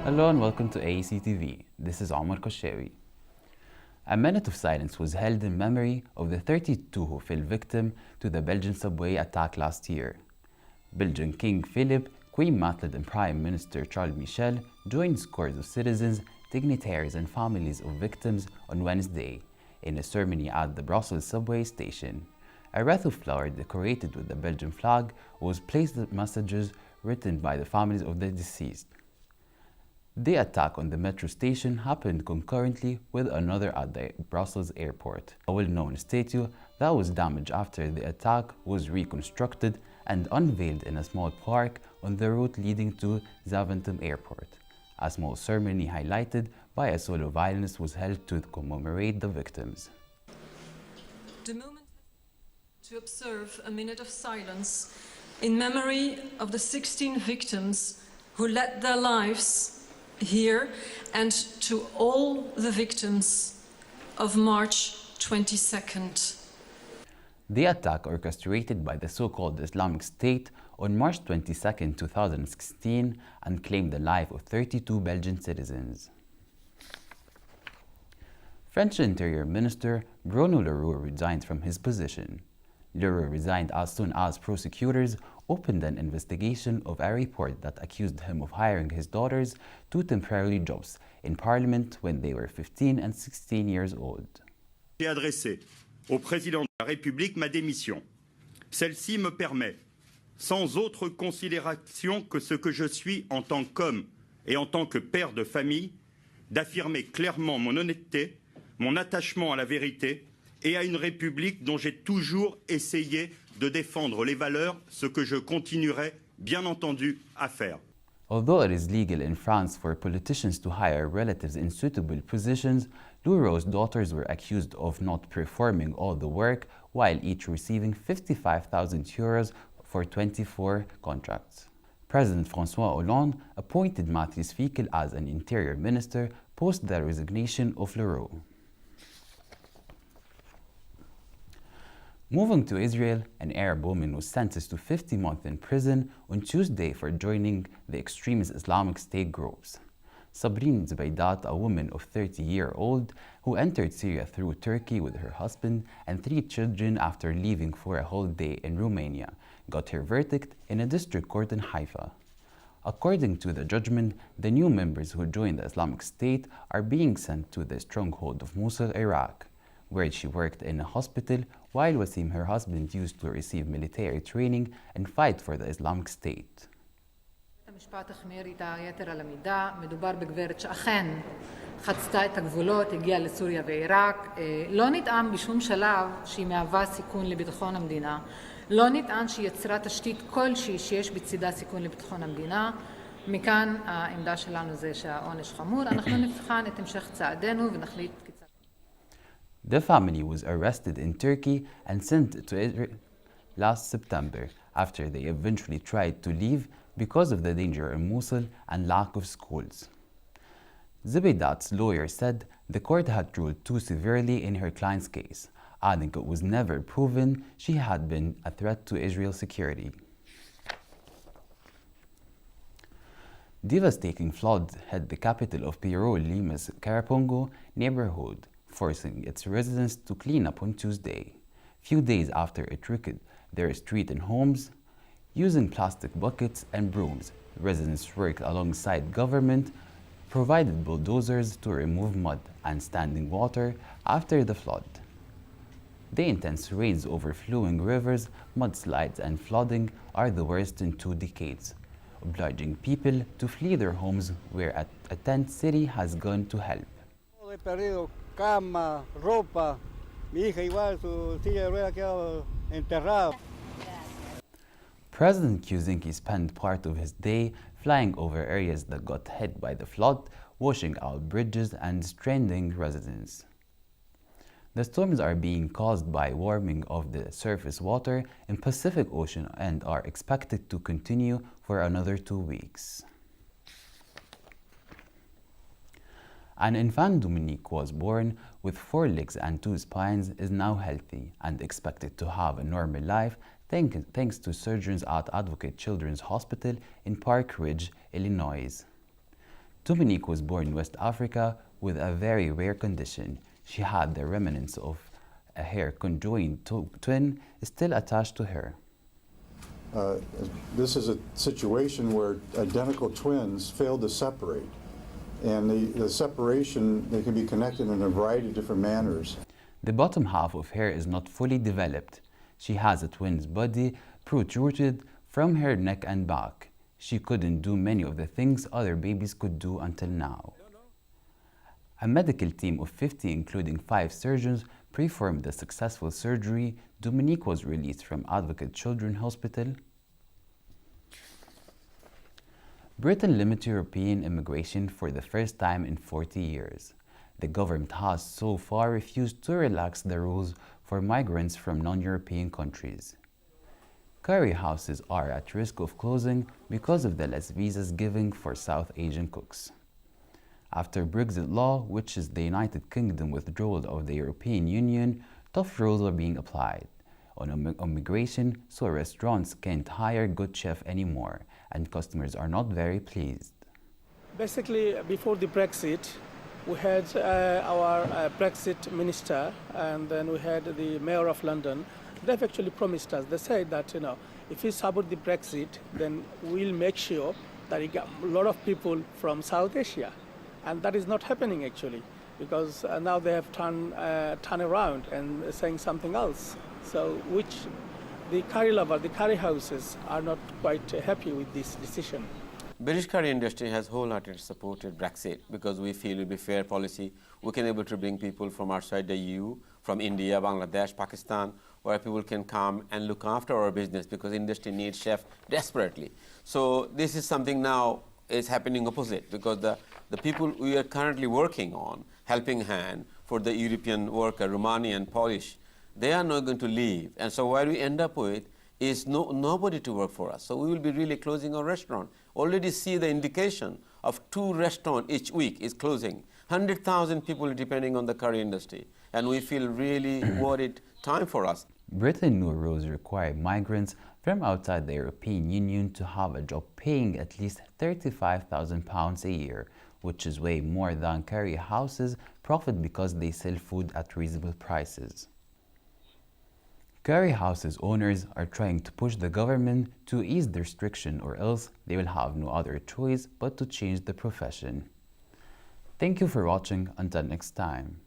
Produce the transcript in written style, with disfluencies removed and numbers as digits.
Hello and welcome to AUC TV. This is Omar Kashawy. A minute of silence was held in memory of the 32 who fell victim to the Belgian subway attack last year. Belgian King Philip, Queen Mathilde and Prime Minister Charles Michel joined scores of citizens, dignitaries and families of victims on Wednesday in a ceremony at the Brussels subway station. A wreath of flowers decorated with the Belgian flag was placed with messages written by the families of the deceased. The attack on the metro station happened concurrently with another at the Brussels airport. A well-known statue that was damaged after the attack was reconstructed and unveiled in a small park on the route leading to Zaventem Airport. A small ceremony highlighted by a solo violinist was held to commemorate the victims. The moment to observe a minute of silence in memory of the 16 victims who led their lives here and to all the victims of March 22nd. The attack, orchestrated by the so-called Islamic State on March 22, 2016, and claimed the life of 32 Belgian citizens. French Interior Minister Bruno Le Roux resigned from his position. Le Roux resigned as soon as prosecutors opened an investigation of a report that accused him of hiring his daughters to temporary jobs in Parliament when they were 15 and 16 years old. J'ai adressé au président de la République ma démission. Celle-ci me permet, sans autre considération que ce que je suis en tant qu'homme et en tant que père de famille, d'affirmer clairement mon honnêteté, mon attachement à la vérité et à une République dont j'ai toujours essayé de défendre les valeurs, ce que je continuerai bien entendu à faire. Although it is legal in France for politicians to hire relatives in suitable positions, Le Roux's daughters were accused of not performing all the work, while each receiving 55,000 euros for 24 contracts. President François Hollande appointed Matthias Fekl as an interior minister post the resignation of Le Roux. Moving to Israel, an Arab woman was sentenced to 50 months in prison on Tuesday for joining the extremist Islamic State groups. Sabrine Zbeidat, a woman of 30-year-old who entered Syria through Turkey with her husband and 3 children after leaving for a holiday in Romania, got her verdict in a district court in Haifa. According to the judgment, the new members who joined the Islamic State are being sent to the stronghold of Mosul, Iraq, where she worked in a hospital while Wasim, her husband, used to receive military training and fight for the Islamic State. המשפט החמיר איתה יתר על המידה. מדובר בגברת שאכן חצתה את הגבולות, הגיעה לסוריה ועיראק. לא נטען בשום שלב שהיא מהווה סיכון לביטחון המדינה. לא נטען שהיא יצרה תשתית כלשהי שיש בצידה סיכון לביטחון המדינה. מכאן העמדה שלנו זה שהעונש חמור. אנחנו נבחן את המשך צעדינו ונחליט כיצד. The family was arrested in Turkey and sent to Israel last September after they eventually tried to leave because of the danger in Mosul and lack of schools. Zbeidat's lawyer said the court had ruled too severely in her client's case, adding it was never proven she had been a threat to Israel's security. Devastating floods hit the capital of Peru, Lima's Carapongo neighborhood, forcing its residents to clean up on Tuesday, few days after it wrecked their street and homes. Using plastic buckets and brooms, residents worked alongside government, provided bulldozers to remove mud and standing water after the flood. The intense rains, overflowing rivers, mudslides and flooding are the worst in 2 decades, obliging people to flee their homes where a tent city has gone to help. Cama, ropa, mi hija igual, su silla de ruedas quedó enterrada. President Kuczynski spent part of his day flying over areas that got hit by the flood, washing out bridges and stranding residents. The storms are being caused by warming of the surface water in Pacific Ocean and are expected to continue for another 2 weeks. An infant Dominique was born with 4 legs and 2 spines, is now healthy and expected to have a normal life thanks to surgeons at Advocate Children's Hospital in Park Ridge, Illinois. Dominique was born in West Africa with a very rare condition. She had the remnants of a hair conjoined twin still attached to her. This is a situation where identical twins fail to separate. And the separation, they can be connected in a variety of different manners. The bottom half of her is not fully developed. She has a twin's body protruded from her neck and back. She couldn't do many of the things other babies could do until now. A medical team of 50, including 5 surgeons, performed the successful surgery. Dominique was released from Advocate Children's Hospital. Britain limits European immigration for the first time in 40 years. The government has so far refused to relax the rules for migrants from non-European countries. Curry houses are at risk of closing because of the less visas given for South Asian cooks. After Brexit law, which is the United Kingdom withdrawal of the European Union, tough rules are being applied on immigration, so restaurants can't hire good chefs anymore, and customers are not very pleased. Basically, before the Brexit, we had our Brexit minister, and then we had the mayor of London. They've actually promised us. They said that, if we support the Brexit, then we'll make sure that we get a lot of people from South Asia. And that is not happening actually, because now they have turned around and saying something else. So which the curry lovers, the curry houses are not quite happy with this decision. British curry industry has wholeheartedly supported Brexit because we feel it will be fair policy. We can able to bring people from outside the EU, from India, Bangladesh, Pakistan, where people can come and look after our business because industry needs chefs desperately. So this is something now is happening opposite because the people we are currently working on, helping hand for the European worker, Romanian, Polish, they are not going to leave. And so where we end up with is nobody to work for us. So we will be really closing our restaurant. Already see the indication of 2 restaurants each week is closing. 100,000 people depending on the curry industry. And we feel really worried time for us. Britain new rules require migrants from outside the European Union to have a job paying at least £35,000 a year, which is way more than curry houses profit because they sell food at reasonable prices. Curry houses owners are trying to push the government to ease the restriction, or else they will have no other choice but to change the profession. Thank you for watching. Until next time.